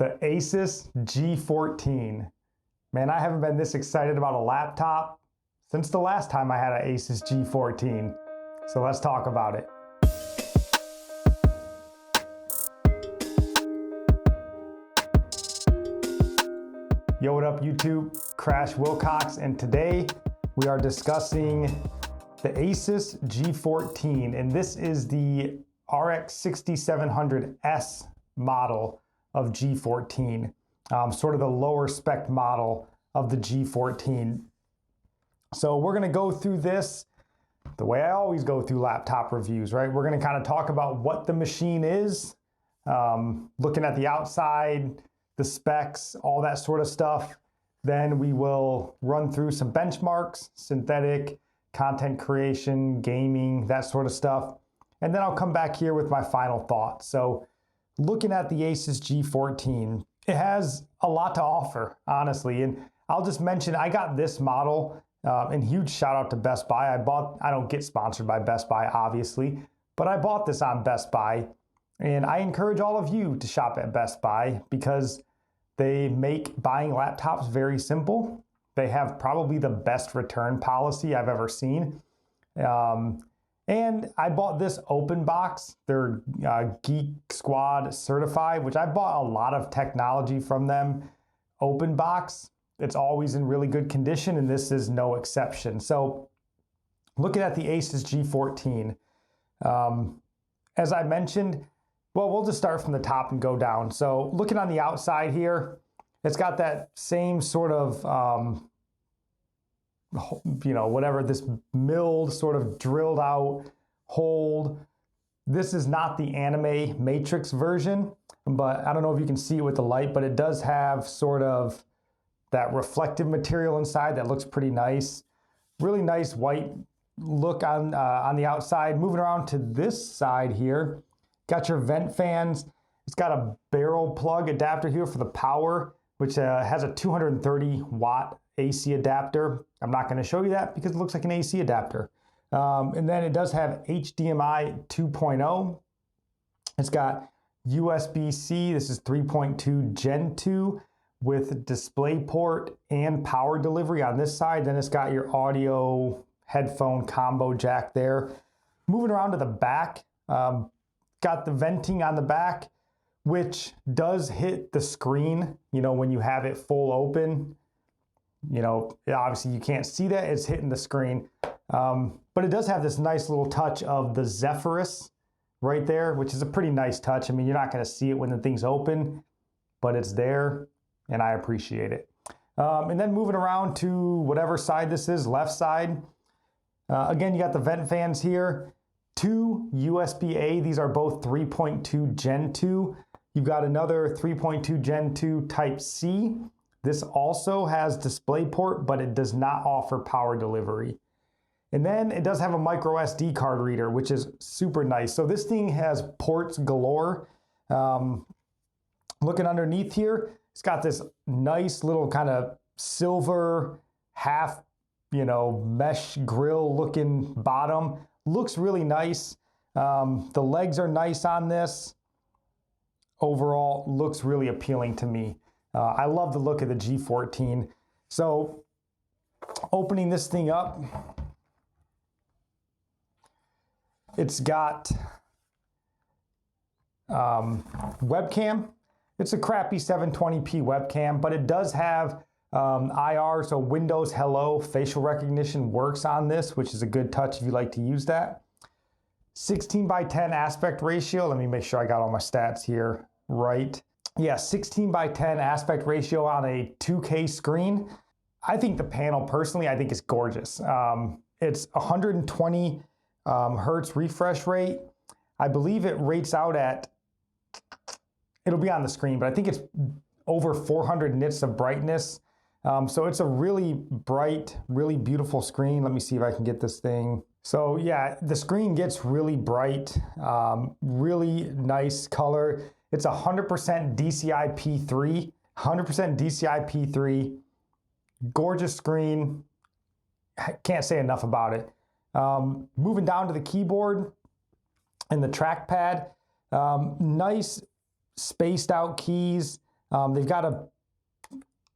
The Asus G14. Man, I haven't been this excited about a laptop since the last time I had an Asus G14. So let's talk about it. Yo, what up YouTube? Crash Wilcox, and today we are discussing the Asus G14, and this is the RX 6700S model of G14, sort of the lower spec model of the G14. So we're gonna go through this the way I always go through laptop reviews, right? We're gonna kind of talk about what the machine is, looking at the outside, the specs, all that sort of stuff. Then we will run through some benchmarks, synthetic, content creation, gaming, that sort of stuff. And then I'll come back here with my final thoughts. So looking at the Asus G14, it has a lot to offer, honestly. And I'll just mention, I got this model, and huge shout out to Best Buy. I don't get sponsored by Best Buy, obviously, but I bought this on Best Buy. And I encourage all of you to shop at Best Buy because they make buying laptops very simple. They have probably the best return policy I've ever seen. And I bought this open box. They're Geek Squad certified, which I bought a lot of technology from them. Open box, it's always in really good condition, and this is no exception. So looking at the Asus G14, as I mentioned, well, we'll just start from the top and go down. So looking on the outside here, it's got that same sort of, whatever, this milled, sort of drilled out hold. This is not the anime matrix version, but I don't know if you can see it with the light, but it does have sort of that reflective material inside that looks pretty nice. Really nice white look on the outside. Moving around to this side here, got your vent fans. It's got a barrel plug adapter here for the power, which has a 230 watt AC adapter. I'm not going to show you that because it looks like an AC adapter. And then it does have HDMI 2.0. It's got USB-C. This is 3.2 Gen 2 with DisplayPort and power delivery on this side. Then it's got your audio headphone combo jack there. Moving around to the back, got the venting on the back, which does hit the screen, when you have it full open. Obviously you can't see that, it's hitting the screen. But it does have this nice little touch of the Zephyrus right there, which is a pretty nice touch. I mean, you're not gonna see it when the thing's open, but it's there, and I appreciate it. And then moving around to whatever side this is, left side. Again, you got the vent fans here. 2 USB-A, these are both 3.2 Gen 2. You've got another 3.2 Gen 2 Type-C. This also has DisplayPort, but it does not offer power delivery. And then it does have a micro SD card reader, which is super nice. So this thing has ports galore. Looking underneath here, it's got this nice little kind of silver half, mesh grill looking bottom. Looks really nice. The legs are nice on this. Overall, looks really appealing to me. I love the look of the G14. So opening this thing up, it's got webcam. It's a crappy 720p webcam, but it does have IR, so Windows Hello facial recognition works on this, which is a good touch if you like to use that. 16:10 aspect ratio. Let me make sure I got all my stats here right. Yeah, 16:10 aspect ratio on a 2K screen. I think the panel, personally, I think is gorgeous. It's 120 hertz refresh rate. I believe it rates out at, it'll be on the screen, but I think it's over 400 nits of brightness. So it's a really bright, really beautiful screen. Let me see if I can get this thing. So yeah, the screen gets really bright, really nice color. It's 100% DCI P3, 100% DCI P3, gorgeous screen. Can't say enough about it. Moving down to the keyboard and the trackpad, nice spaced out keys. They've got a,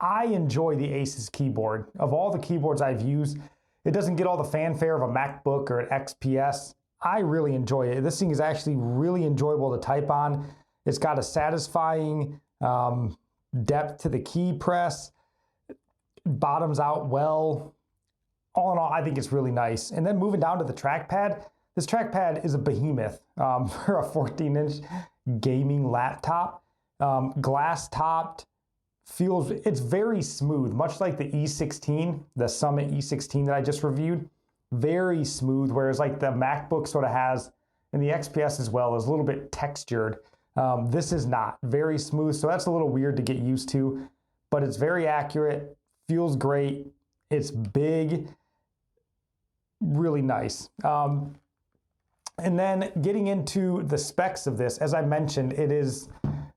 I enjoy the Asus keyboard. Of all the keyboards I've used, it doesn't get all the fanfare of a MacBook or an XPS. I really enjoy it. This thing is actually really enjoyable to type on. It's got a satisfying depth to the key press. Bottoms out well. All in all, I think it's really nice. And then moving down to the trackpad, this trackpad is a behemoth for a 14-inch gaming laptop. Glass topped, it's very smooth, much like the E16, the Summit E16 that I just reviewed. Very smooth, whereas like the MacBook sort of has, and the XPS as well, is a little bit textured. This is not very smooth, so that's a little weird to get used to, but it's very accurate, feels great, it's big, really nice. And then getting into the specs of this, as I mentioned, it is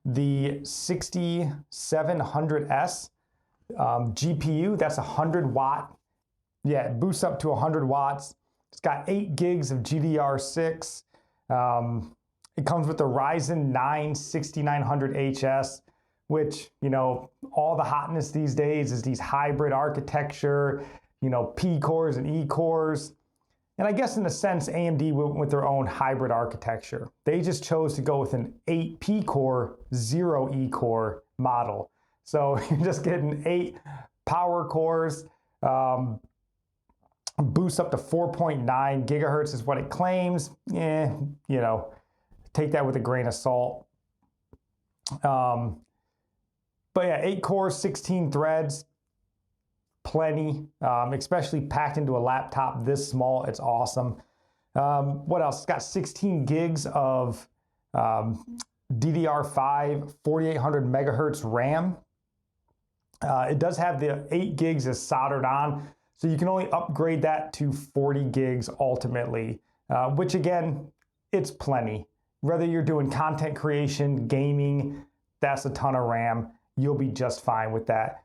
the 6700S GPU. That's 100 watt. Yeah, it boosts up to 100 watts. It's got 8 gigs of GDDR6. It comes with the Ryzen 9 6900HS, which, you know, all the hotness these days is these hybrid architecture, you know, P cores and E cores. And I guess in a sense, AMD went with their own hybrid architecture. They just chose to go with an 8 P core, 0 E core model. So you're just getting 8 power cores, boosts up to 4.9 gigahertz is what it claims. You know, take that with a grain of salt. But yeah, 8 cores, 16 threads, plenty, especially packed into a laptop this small. It's awesome. What else? It's got 16 gigs of DDR5 4800 megahertz RAM. It does have the 8 gigs is soldered on, so you can only upgrade that to 40 gigs ultimately, which again, it's plenty. Whether you're doing content creation, gaming, that's a ton of RAM. You'll be just fine with that.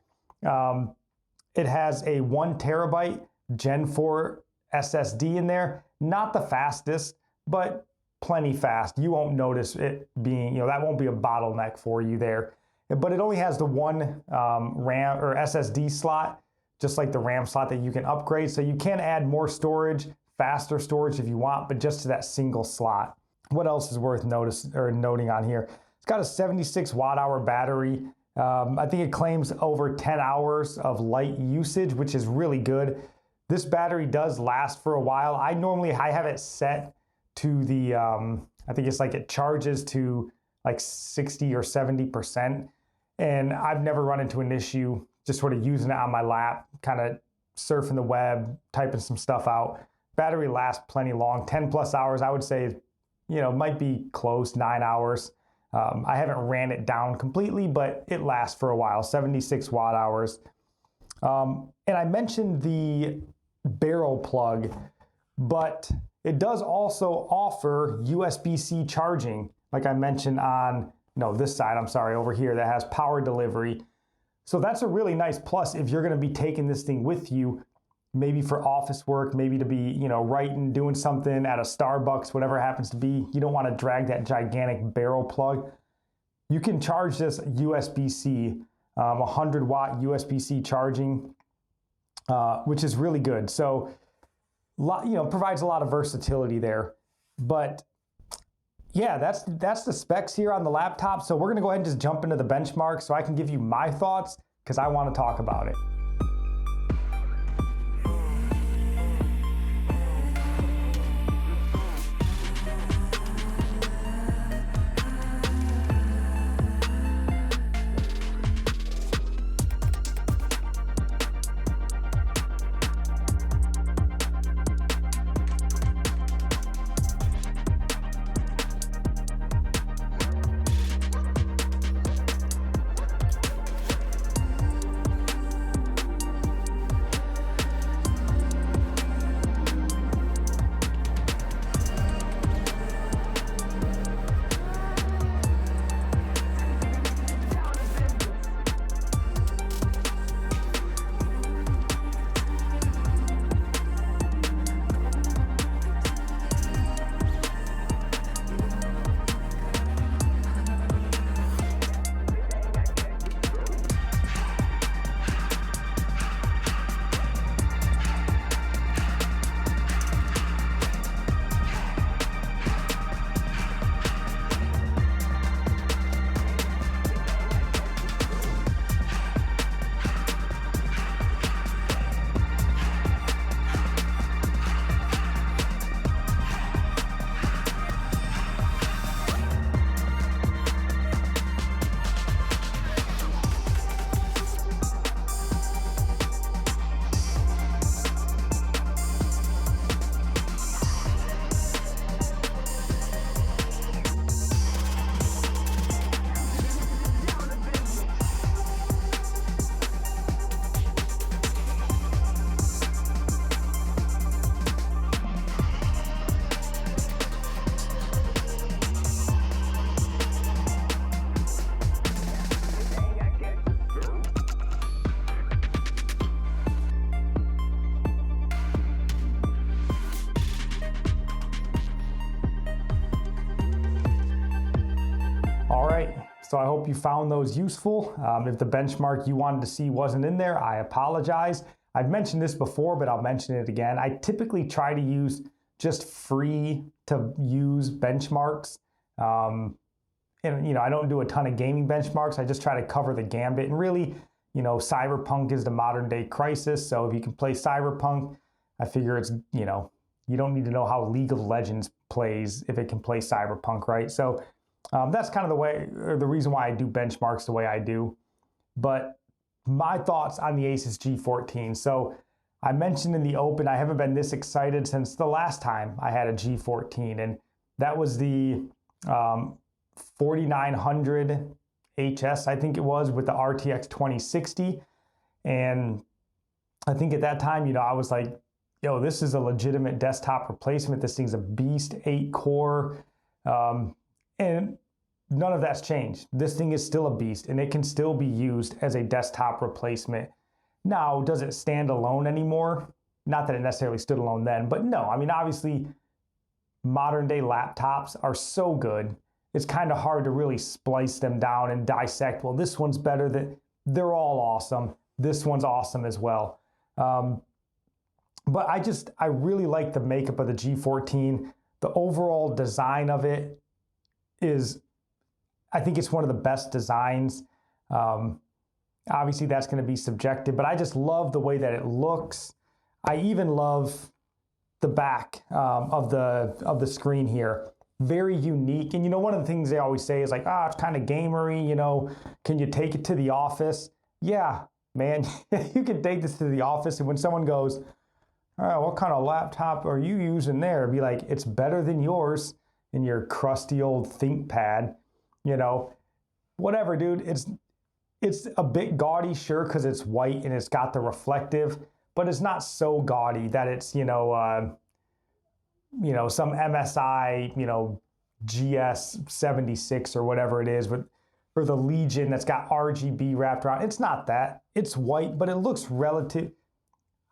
It has a 1 terabyte Gen 4 SSD in there. Not the fastest, but plenty fast. You won't notice it being, you know, that won't be a bottleneck for you there. But it only has the 1 RAM or SSD slot, just like the RAM slot that you can upgrade. So you can add more storage, faster storage if you want, but just to that single slot. What else is worth noting on here? It's got a 76 watt-hour battery. I think it claims over 10 hours of light usage, which is really good. This battery does last for a while. I have it set to the, I think it's like it charges to like 60 or 70%. And I've never run into an issue just sort of using it on my lap, kind of surfing the web, typing some stuff out. Battery lasts plenty long, 10 plus hours. I would say, you know, might be close, 9 hours. I haven't ran it down completely, but it lasts for a while, 76 watt hours. And I mentioned the barrel plug, but it does also offer USB-C charging, like I mentioned on, no, this side, I'm sorry, over here, that has power delivery. So that's a really nice plus if you're gonna be taking this thing with you, maybe for office work, maybe to be, you know, writing, doing something at a Starbucks, whatever it happens to be. You don't want to drag that gigantic barrel plug. You can charge this USB-C, 100 watt USB-C charging, which is really good. So, you know, provides a lot of versatility there. But yeah, that's the specs here on the laptop. So we're gonna go ahead and just jump into the benchmark so I can give you my thoughts because I want to talk about it. So I hope you found those useful. If the benchmark you wanted to see wasn't in there, I apologize. I've mentioned this before, but I'll mention it again. I typically try to use just free to use benchmarks. And I don't do a ton of gaming benchmarks. I just try to cover the gambit. And really, Cyberpunk is the modern day crisis. So if you can play Cyberpunk, I figure it's, you don't need to know how League of Legends plays if it can play Cyberpunk, right? So that's kind of the way, or the reason why I do benchmarks the way I do. But my thoughts on the Asus G14. So I mentioned in the open, I haven't been this excited since the last time I had a G14, and that was the 4900 HS, I think it was, with the RTX 2060. And I think at that time, I was like, yo, this is a legitimate desktop replacement. This thing's a beast, 8-core, and none of that's changed. This thing is still a beast, and it can still be used as a desktop replacement. Now, does it stand alone anymore? Not that it necessarily stood alone then, but no. I mean, obviously, modern day laptops are so good, it's kind of hard to really splice them down and dissect, well, this one's better than, they're all awesome. This one's awesome as well. But I really like the makeup of the G14. The overall design of it is, I think it's one of the best designs. Obviously, that's going to be subjective, but I just love the way that it looks. I even love the back of the screen here. Very unique. And one of the things they always say is like, it's kind of gamery, can you take it to the office? Yeah, man, you can take this to the office, and when someone goes, all right, what kind of laptop are you using there? Be like, it's better than yours in your crusty old ThinkPad, whatever, dude. It's a bit gaudy, sure, because it's white and it's got the reflective, but it's not so gaudy that it's, some MSI, GS76 or whatever it is, or the Legion that's got RGB wrapped around. It's not that. It's white, but it looks relative.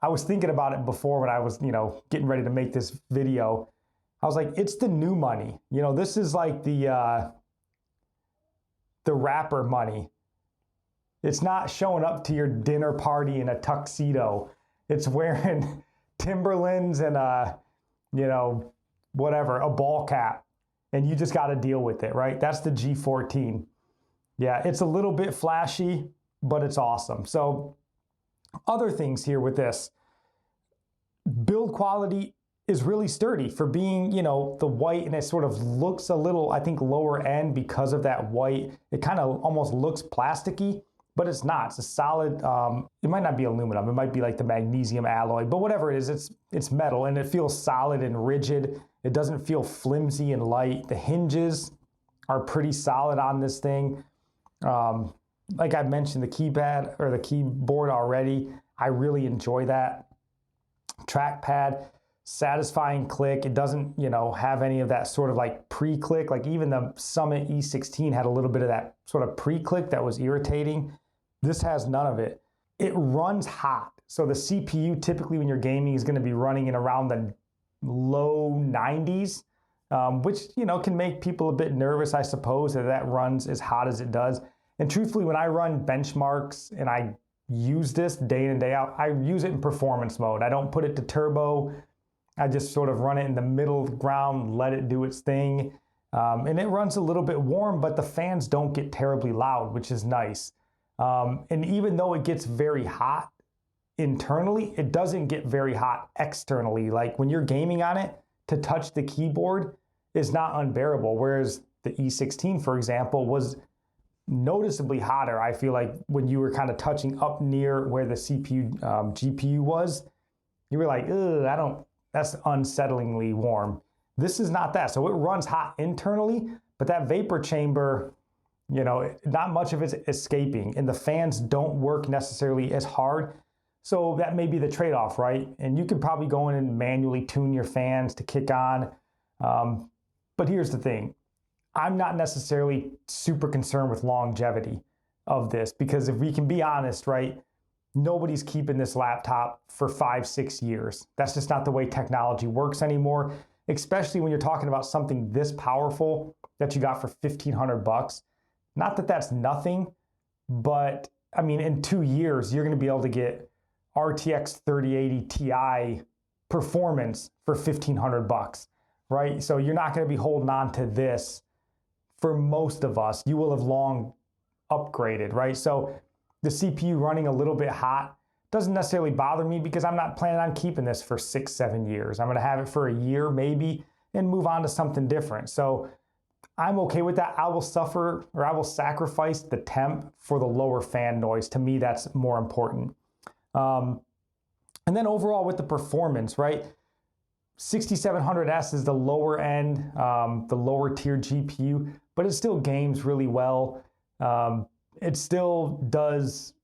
I was thinking about it before when I was, getting ready to make this video. I was like, it's the new money. This is like the rapper money. It's not showing up to your dinner party in a tuxedo. It's wearing Timberlands and whatever, a ball cap, and you just got to deal with it, right? That's the G14. Yeah, it's a little bit flashy, but it's awesome. So other things here with this, build quality is really sturdy for being, the white, and it sort of looks a little, I think, lower end because of that white. It kind of almost looks plasticky, but it's not. It's a solid, it might not be aluminum. It might be like the magnesium alloy, but whatever it is, it's metal, and it feels solid and rigid. It doesn't feel flimsy and light. The hinges are pretty solid on this thing. Like I mentioned, the keypad or the keyboard already, I really enjoy that. Trackpad, satisfying click. It doesn't, have any of that sort of like pre-click. Like even the Summit E16 had a little bit of that sort of pre-click that was irritating. This has none of it. It runs hot. So the CPU typically when you're gaming is going to be running in around the low 90s, which, can make people a bit nervous, I suppose, that runs as hot as it does. And truthfully, when I run benchmarks and I use this day in and day out, I use it in performance mode. I don't put it to turbo. I just sort of run it in the middle ground, let it do its thing. And it runs a little bit warm, but the fans don't get terribly loud, which is nice. And even though it gets very hot internally, it doesn't get very hot externally. Like when you're gaming on it, to touch the keyboard is not unbearable. Whereas the E16, for example, was noticeably hotter. I feel like when you were kind of touching up near where the CPU, GPU was, you were like, ugh, that's unsettlingly warm. This is not that. So it runs hot internally, but that vapor chamber, not much of it's escaping, and the fans don't work necessarily as hard. So that may be the trade-off, right? And you could probably go in and manually tune your fans to kick on. But here's the thing. I'm not necessarily super concerned with longevity of this, because if we can be honest, right, nobody's keeping this laptop for 5-6 years. That's just not the way technology works anymore, especially when you're talking about something this powerful that you got for $1,500. Not that that's nothing, but I mean, in 2 years, you're going to be able to get RTX 3080 Ti performance for $1,500, right? So you're not going to be holding on to this for most of us. You will have long upgraded, right? So the CPU running a little bit hot doesn't necessarily bother me because I'm not planning on keeping this for 6-7 years. I'm going to have it for a year maybe and move on to something different. So I'm okay with that. I will suffer, or I will sacrifice the temp for the lower fan noise. To me, that's more important. And then overall with the performance, right? 6700S is the lower end, the lower tier GPU, but it still games really well. It still does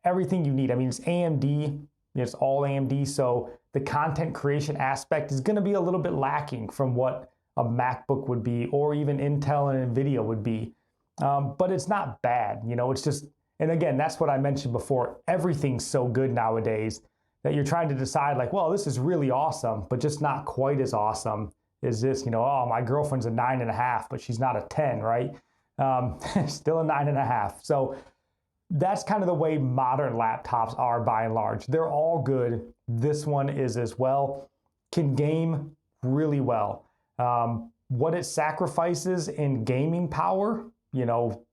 everything you need. I mean, it's AMD, it's all AMD, so the content creation aspect is going to be a little bit lacking from what a MacBook would be, or even Intel and NVIDIA would be. But it's not bad, you know, it's just, and again, that's what I mentioned before. Everything's so good nowadays that you're trying to decide like, well, this is really awesome, but just not quite as awesome as this, you know, oh, my girlfriend's a 9.5, but she's not a 10, right? Still a 9.5. So that's kind of the way modern laptops are by and large. They're all good. This one is as well. Can game really well. What it sacrifices in gaming power, you know,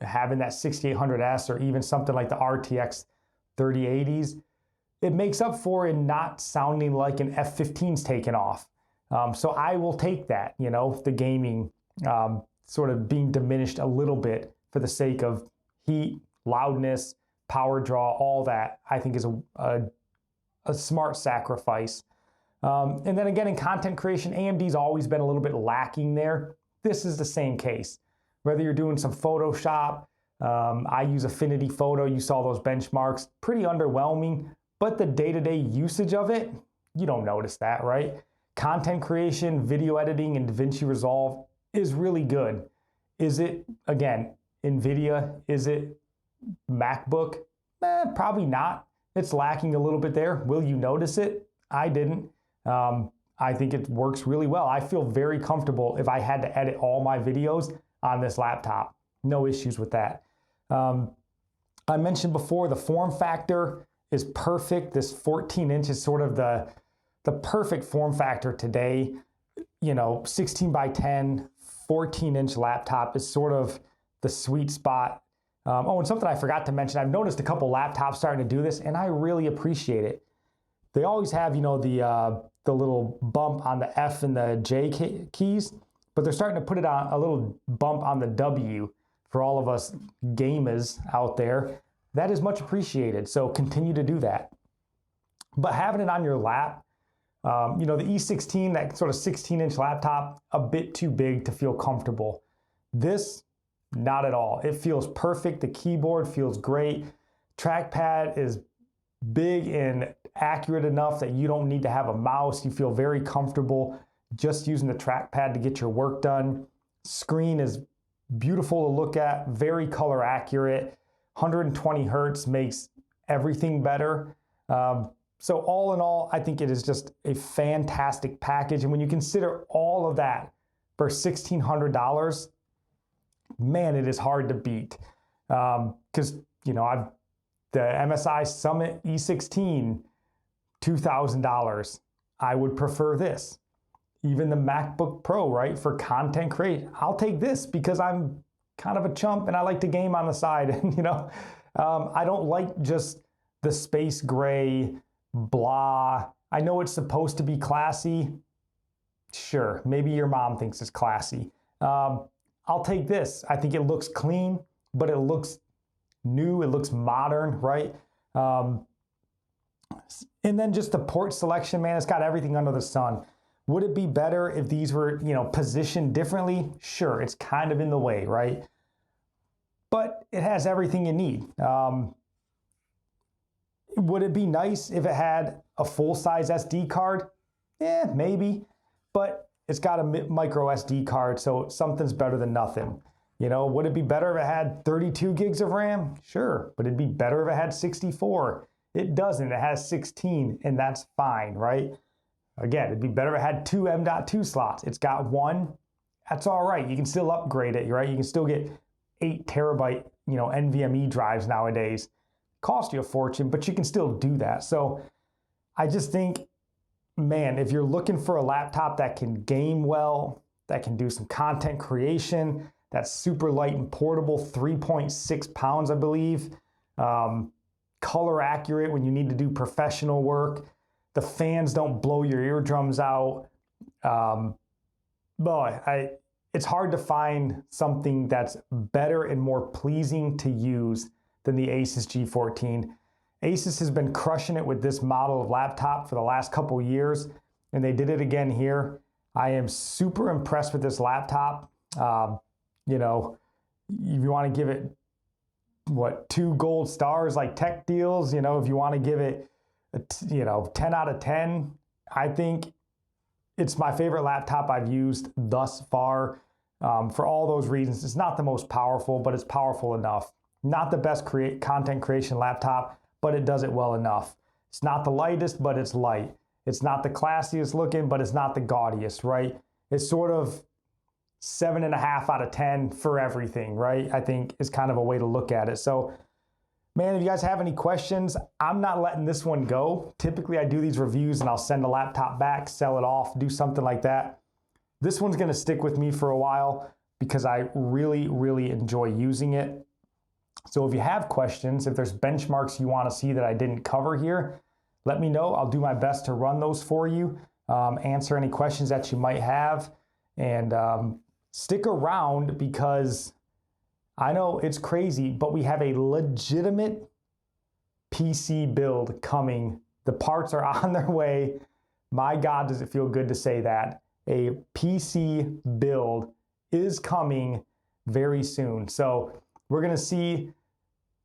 having that 6800S or even something like the RTX 3080s, it makes up for in not sounding like an F-15's taken off. So I will take that, you know, the gaming sort of being diminished a little bit for the sake of heat, loudness, power draw, all that, I think is a smart sacrifice. And then again, in content creation, AMD's always been a little bit lacking there. This is the same case. Whether you're doing some Photoshop, I use Affinity Photo, you saw those benchmarks, pretty underwhelming, but the day-to-day usage of it, you don't notice that, right? Content creation, video editing, and DaVinci Resolve is really good. Is it, again, NVIDIA? Is it MacBook? Probably not. It's lacking a little bit there. Will you notice it? I didn't. I think it works really well. I feel very comfortable if I had to edit all my videos on this laptop. No issues with that. I mentioned before the form factor is perfect. This 14-inch is sort of the perfect form factor today. You know, 16 by 10, 14-inch laptop is sort of the sweet spot. Oh, and something I forgot to mention, I've noticed a couple laptops starting to do this, and I really appreciate it. They always have, you know, the little bump on the F and the J keys, but they're starting to put it on a little bump on the W for all of us gamers out there. That is much appreciated, so continue to do that. But having it on your lap, you know, the E16, that sort of 16-inch laptop, a bit too big to feel comfortable. This, not at all. It feels perfect. The keyboard feels great. Trackpad is big and accurate enough that you don't need to have a mouse. You feel very comfortable just using the trackpad to get your work done. Screen is beautiful to look at, very color accurate. 120 hertz makes everything better. So all in all, I think it is just a fantastic package. And when you consider all of that for $1,600, man, it is hard to beat. Because, you know, the MSI Summit E16, $2,000. I would prefer this. Even the MacBook Pro, right, for content creation, I'll take this because I'm kind of a chump and I like to game on the side. And, you know, I don't like just the space gray, blah. I know it's supposed to be classy. Sure, maybe your mom thinks it's classy. I'll take this. I think it looks clean, but it looks new, it looks modern, right? And then just the port selection, man, it's got everything under the sun. Would it be better if these were, you know, positioned differently? Sure, it's kind of in the way, right? But it has everything you need. Would it be nice if it had a full-size SD card? Maybe. But it's got a micro SD card, so something's better than nothing. You know, would it be better if it had 32 gigs of RAM? Sure, but it'd be better if it had 64. It doesn't, it has 16, and that's fine, right? Again, it'd be better if it had two M.2 slots. It's got one, that's all right. You can still upgrade it, right? You can still get 8 terabyte, NVMe drives nowadays. Cost you a fortune, but you can still do that. So I just think, man, if you're looking for a laptop that can game well, that can do some content creation, that's super light and portable, 3.6 pounds, I believe, color accurate when you need to do professional work, the fans don't blow your eardrums out. It's hard to find something that's better and more pleasing to use than the Asus G14. Asus has been crushing it with this model of laptop for the last couple years, and they did it again here. I am super impressed with this laptop. If you want to give it, 2 gold stars like Tech Deals, if you want to give it, 10 out of 10, I think it's my favorite laptop I've used thus far. For all those reasons, it's not the most powerful, but it's powerful enough. Not the best content creation laptop, but it does it well enough. It's not the lightest, but it's light. It's not the classiest looking, but it's not the gaudiest, right? It's sort of 7.5 out of 10 for everything, right? I think is kind of a way to look at it. So, man, if you guys have any questions, I'm not letting this one go. Typically, I do these reviews and I'll send a laptop back, sell it off, do something like that. This one's gonna stick with me for a while because I really, really enjoy using it. So if you have questions, if there's benchmarks you want to see that I didn't cover here, let me know. I'll do my best to run those for you, answer any questions that you might have, and stick around because I know it's crazy, but we have a legitimate PC build coming. The parts are on their way. My God, does it feel good to say that. A PC build is coming very soon. So we're going to see,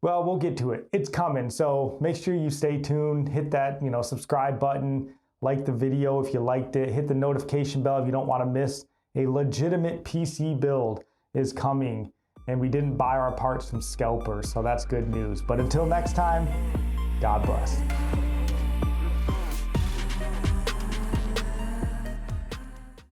well, we'll get to it. It's coming. So make sure you stay tuned, hit that, subscribe button, like the video if you liked it, hit the notification bell if you don't want to miss. A legitimate PC build is coming, and we didn't buy our parts from scalpers, so that's good news. But until next time, God bless.